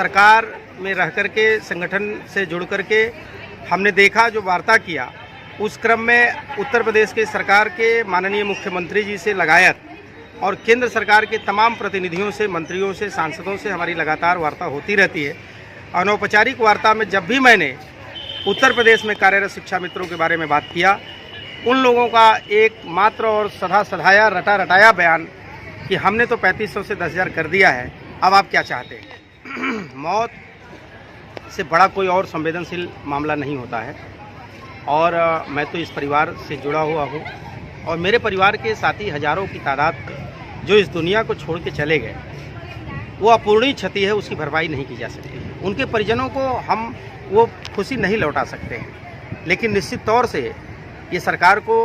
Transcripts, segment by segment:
सरकार में रह कर के संगठन से जुड़ कर के हमने देखा, जो वार्ता किया, उस क्रम में उत्तर प्रदेश के सरकार के माननीय मुख्यमंत्री जी से लगायत और केंद्र सरकार के तमाम प्रतिनिधियों से, मंत्रियों से, सांसदों से हमारी लगातार वार्ता होती रहती है। अनौपचारिक वार्ता में जब भी मैंने उत्तर प्रदेश में कार्यरत शिक्षा मित्रों के बारे में बात किया, उन लोगों का एक मात्र और सदा सधाया रटा रटाया बयान कि हमने तो 3500 से 10,000 कर दिया है, अब आप क्या चाहते हैं। मौत से बड़ा कोई और संवेदनशील मामला नहीं होता है और मैं तो इस परिवार से जुड़ा हुआ हूँ और मेरे परिवार के साथी हजारों की तादाद जो इस दुनिया को छोड़ के चले गए, वो अपूर्णीय क्षति है, उसकी भरपाई नहीं की जा सकती। उनके परिजनों को हम वो खुशी नहीं लौटा सकते हैं, लेकिन निश्चित तौर से ये सरकार को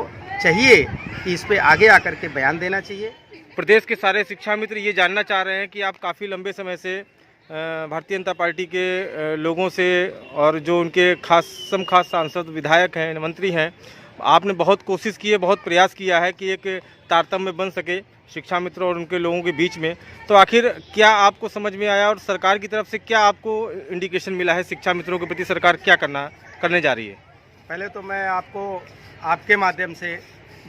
चाहिए कि इस पे आगे आकर के बयान देना चाहिए। प्रदेश के सारे शिक्षा मित्र ये जानना चाह रहे हैं कि आप काफ़ी लंबे समय से भारतीय जनता पार्टी के लोगों से और जो उनके खास सांसद, विधायक हैं, मंत्री हैं, आपने बहुत कोशिश की है, बहुत प्रयास किया है कि एक तारतम्य बन सके शिक्षा मित्रों और उनके लोगों के बीच में। तो आखिर क्या आपको समझ में आया और सरकार की तरफ से क्या आपको इंडिकेशन मिला है, शिक्षा मित्रों के प्रति सरकार क्या करने जा रही है? पहले तो मैं आपको आपके माध्यम से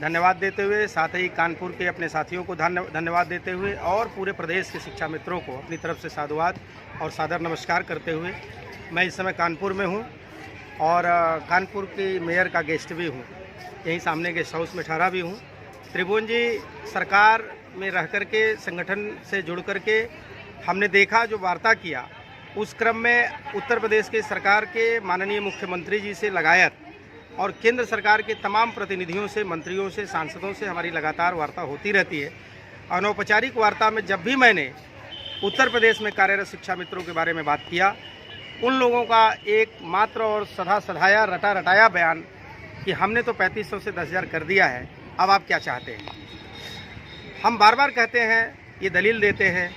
धन्यवाद देते हुए, साथ ही कानपुर के अपने साथियों को धन्यवाद देते हुए और पूरे प्रदेश के शिक्षा मित्रों को अपनी तरफ से साधुवाद और सादर नमस्कार करते हुए, मैं इस समय कानपुर में हूँ और कानपुर की मेयर का गेस्ट भी हूँ, यहीं सामने गेस्ट हाउस में ठहरा भी हूँ। त्रिभुवन जी, सरकार में रह कर के संगठन से जुड़ कर के हमने देखा, जो वार्ता किया, उस क्रम में उत्तर प्रदेश के सरकार के माननीय मुख्यमंत्री जी से लगायत और केंद्र सरकार के तमाम प्रतिनिधियों से, मंत्रियों से, सांसदों से हमारी लगातार वार्ता होती रहती है। अनौपचारिक वार्ता में जब भी मैंने उत्तर प्रदेश में कार्यरत शिक्षा मित्रों के बारे में बात किया, उन लोगों का एक मात्र और सदा सधाया रटा रटाया बयान कि हमने तो 3500 से 10,000 कर दिया है, अब आप क्या चाहते हैं। हम बार बार कहते हैं, ये दलील देते हैं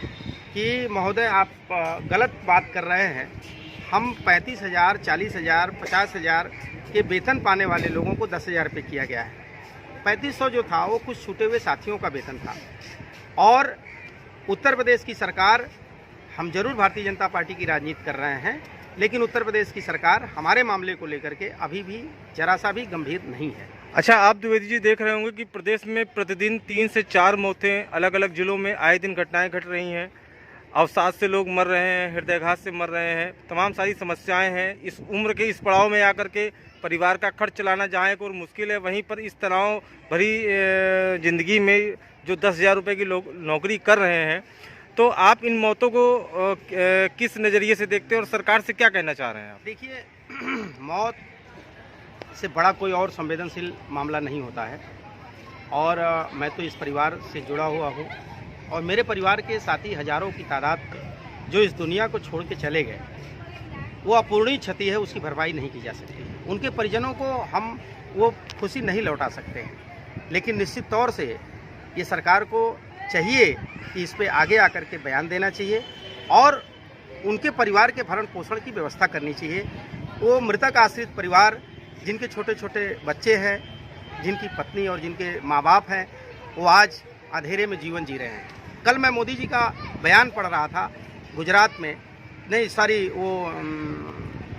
कि महोदय आप गलत बात कर रहे हैं। हम 35,000, 40,000, 50,000 के वेतन पाने वाले लोगों को 10,000 रुपये किया गया है। 3500 जो था वो कुछ छूटे हुए साथियों का वेतन था। और उत्तर प्रदेश की सरकार, हम जरूर भारतीय जनता पार्टी की राजनीति कर रहे हैं, लेकिन उत्तर प्रदेश की सरकार हमारे मामले को लेकर के अभी भी जरा सा भी गंभीर नहीं है। अच्छा, आप द्विवेदी जी देख रहे होंगे कि प्रदेश में प्रतिदिन 3 से 4 मौतें अलग अलग जिलों में आए दिन घटनाएं घट रही हैं। अवसाद से लोग मर रहे हैं, हृदयाघात से मर रहे हैं, तमाम सारी समस्याएं हैं। इस उम्र के इस पड़ाव में आकर के परिवार का खर्च चलाना जहाँ एक और मुश्किल है, वहीं पर इस तनाव भरी ज़िंदगी में जो 10,000 रुपये की नौकरी कर रहे हैं, तो आप इन मौतों को किस नज़रिए से देखते हैं और सरकार से क्या कहना चाह रहे हैं आप? देखिए, मौत से बड़ा कोई और संवेदनशील मामला नहीं होता है और मैं तो इस परिवार से जुड़ा हुआ हूँ और मेरे परिवार के साथी हजारों की तादाद जो इस दुनिया को छोड़ के चले गए, वो अपूर्णीय क्षति है, उसकी भरपाई नहीं की जा सकती। उनके परिजनों को हम वो खुशी नहीं लौटा सकते हैं, लेकिन निश्चित तौर से ये सरकार को चाहिए कि इस पे आगे आकर के बयान देना चाहिए और उनके परिवार के भरण पोषण की व्यवस्था करनी चाहिए। वो मृतक आश्रित परिवार, जिनके छोटे छोटे बच्चे हैं, जिनकी पत्नी और जिनके माँ बाप हैं, वो आज अंधेरे में जीवन जी रहे हैं। कल मैं मोदी जी का बयान पढ़ रहा था, गुजरात में नहीं, सॉरी, वो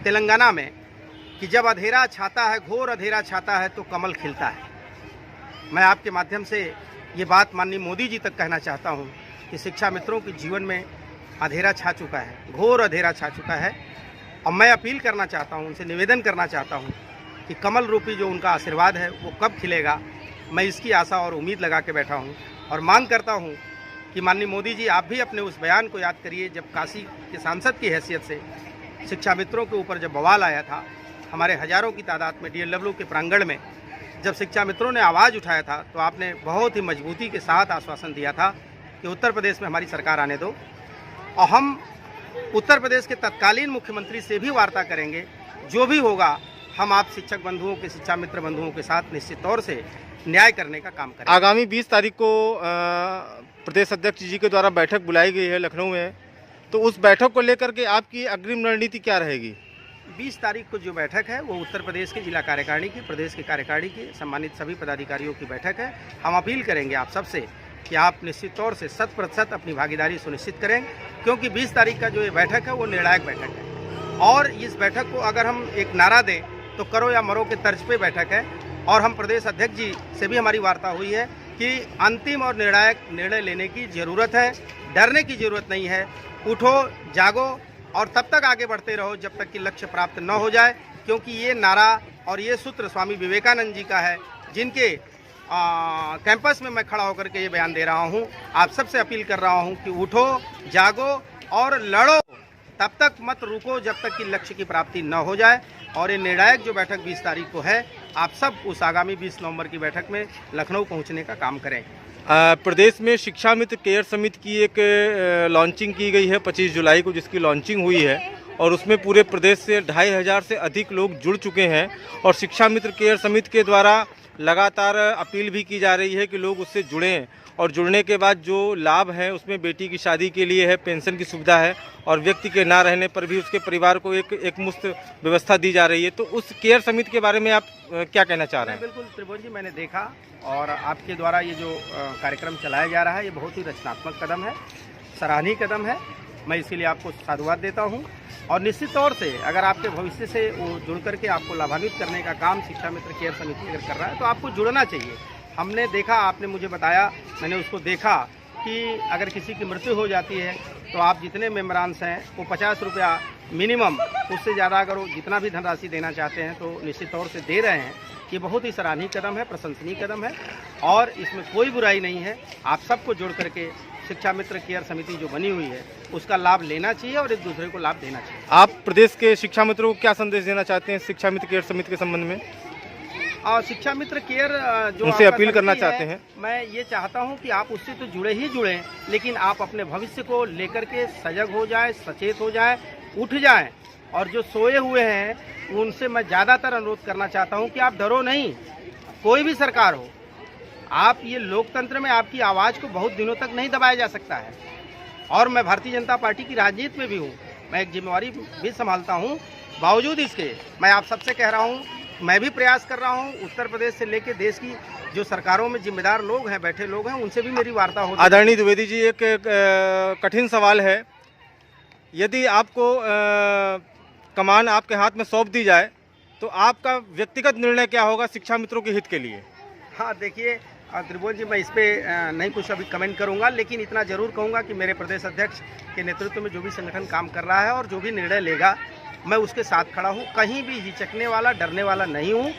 तेलंगाना में, कि जब अंधेरा छाता है, घोर अंधेरा छाता है, तो कमल खिलता है। मैं आपके माध्यम से ये बात माननीय मोदी जी तक कहना चाहता हूँ कि शिक्षा मित्रों के जीवन में अंधेरा छा चुका है, घोर अंधेरा छा चुका है और मैं अपील करना चाहता हूँ, उनसे निवेदन करना चाहता हूँ कि कमल रूपी जो उनका आशीर्वाद है वो कब खिलेगा, मैं इसकी आशा और उम्मीद लगा के बैठा हूँ और मांग करता हूँ कि माननीय मोदी जी, आप भी अपने उस बयान को याद करिए, जब काशी के सांसद की हैसियत से शिक्षा मित्रों के ऊपर जब बवाल आया था, हमारे हजारों की तादाद में DLW के प्रांगण में जब शिक्षा मित्रों ने आवाज़ उठाया था, तो आपने बहुत ही मजबूती के साथ आश्वासन दिया था कि उत्तर प्रदेश में हमारी सरकार आने दो और हम उत्तर प्रदेश के तत्कालीन मुख्यमंत्री से भी वार्ता करेंगे। जो भी होगा, हम आप शिक्षक बंधुओं के, शिक्षा मित्र बंधुओं के साथ निश्चित तौर से न्याय करने का काम करेंगे। आगामी 20 तारीख को प्रदेश अध्यक्ष जी के द्वारा बैठक बुलाई गई है लखनऊ में, तो उस बैठक को लेकर के आपकी अग्रिम रणनीति क्या रहेगी? 20 तारीख को जो बैठक है वो उत्तर प्रदेश के जिला कार्यकारिणी की, प्रदेश के कार्यकारिणी की सम्मानित सभी पदाधिकारियों की बैठक है। हम अपील करेंगे आप सबसे कि आप निश्चित तौर से 100% अपनी भागीदारी सुनिश्चित करें, क्योंकि 20 तारीख का जो ये बैठक है वो निर्णायक बैठक है। और इस बैठक को अगर हम एक नारा दें तो करो या मरो के तर्ज पे बैठक है। और हम प्रदेश अध्यक्ष जी से भी हमारी वार्ता हुई है कि अंतिम और निर्णायक निर्णय लेने की ज़रूरत है, डरने की ज़रूरत नहीं है। उठो, जागो और तब तक आगे बढ़ते रहो जब तक कि लक्ष्य प्राप्त न हो जाए, क्योंकि ये नारा और ये सूत्र स्वामी विवेकानंद जी का है, जिनके कैंपस में मैं खड़ा होकर के ये बयान दे रहा हूँ। आप सबसे अपील कर रहा हूँ कि उठो, जागो और लड़ो, तब तक मत रुको जब तक कि लक्ष्य की प्राप्ति न हो जाए। और ये निर्णायक जो बैठक 20 तारीख को है, आप सब उस आगामी 20 नवंबर की बैठक में लखनऊ पहुंचने का काम करें। प्रदेश में शिक्षा मित्र केयर समिति की एक लॉन्चिंग की गई है 25 जुलाई को, जिसकी लॉन्चिंग हुई है और उसमें पूरे प्रदेश से 2500 से अधिक लोग जुड़ चुके हैं। और शिक्षा मित्र केयर समिति के द्वारा लगातार अपील भी की जा रही है कि लोग उससे जुड़ें, और जुड़ने के बाद जो लाभ है उसमें बेटी की शादी के लिए है, पेंशन की सुविधा है, और व्यक्ति के ना रहने पर भी उसके परिवार को एक मुफ्त व्यवस्था दी जा रही है। तो उस केयर समिति के बारे में आप क्या कहना चाह रहे हैं? बिल्कुल त्रिभुवन जी, मैंने देखा और आपके द्वारा ये जो कार्यक्रम चलाया जा रहा है ये बहुत ही रचनात्मक कदम है, सराहनीय कदम है। मैं इसके लिए आपको साधुवाद देता हूँ। और निश्चित तौर से अगर आपके भविष्य से वो जुड़ करके आपको लाभान्वित करने का काम शिक्षा मित्र केयर समिति अगर कर रहा है तो आपको जुड़ना चाहिए। हमने देखा, आपने मुझे बताया, मैंने उसको देखा कि अगर किसी की मृत्यु हो जाती है तो आप जितने मेम्बरान्स हैं वो 50 रुपया मिनिमम, उससे ज़्यादा अगर वो जितना भी धनराशि देना चाहते हैं तो निश्चित तौर से दे रहे हैं। ये बहुत ही सराहनीय कदम है, प्रशंसनीय कदम है और इसमें कोई बुराई नहीं है। आप सबको जोड़ करके शिक्षा मित्र केयर समिति जो बनी हुई है उसका लाभ लेना चाहिए और एक दूसरे को लाभ देना चाहिए। आप प्रदेश के शिक्षा मित्रों को क्या संदेश देना चाहते हैं शिक्षा मित्र केयर समिति के संबंध में? और शिक्षा मित्र केयर जो उनसे अपील करना चाहते हैं, मैं ये चाहता हूं कि आप उससे तो जुड़े ही जुड़े, लेकिन आप अपने भविष्य को लेकर के सजग हो जाए, सचेत हो जाए, उठ जाएं। और जो सोए हुए हैं उनसे मैं ज़्यादातर अनुरोध करना चाहता हूं कि आप डरो नहीं, कोई भी सरकार हो, आप ये लोकतंत्र में आपकी आवाज़ को बहुत दिनों तक नहीं दबाया जा सकता है। और मैं भारतीय जनता पार्टी की राजनीति में भी हूँ, मैं एक जिम्मेवारी भी संभालता हूँ। बावजूद इसके मैं आप सबसे कह रहा हूँ, मैं भी प्रयास कर रहा हूँ, उत्तर प्रदेश से लेकर देश की जो सरकारों में जिम्मेदार लोग हैं, बैठे लोग हैं, उनसे भी मेरी वार्ता होती है। आदरणीय द्विवेदी जी, एक कठिन सवाल है, यदि आपको कमान आपके हाथ में सौंप दी जाए तो आपका व्यक्तिगत निर्णय क्या होगा शिक्षा मित्रों के हित के लिए? हाँ देखिए त्रिभुवन जी, मैं इस पर नहीं कुछ अभी कमेंट करूंगा, लेकिन इतना जरूर कहूंगा कि मेरे प्रदेश अध्यक्ष के नेतृत्व में जो भी संगठन काम कर रहा है और जो भी निर्णय लेगा मैं उसके साथ खड़ा हूं। कहीं भी हिचकने वाला, डरने वाला नहीं हूं।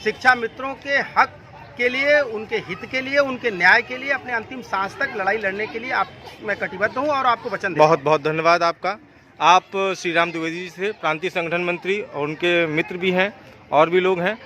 शिक्षा मित्रों के हक के लिए, उनके हित के लिए, उनके न्याय के लिए, अपने अंतिम सांस तक लड़ाई लड़ने के लिए मैं कटिबद्ध हूँ और आपको वचन देता हूं। बहुत बहुत धन्यवाद आपका। आप श्री राम द्विवेदी जी से प्रांतीय संगठन मंत्री और उनके मित्र भी हैं और भी लोग हैं।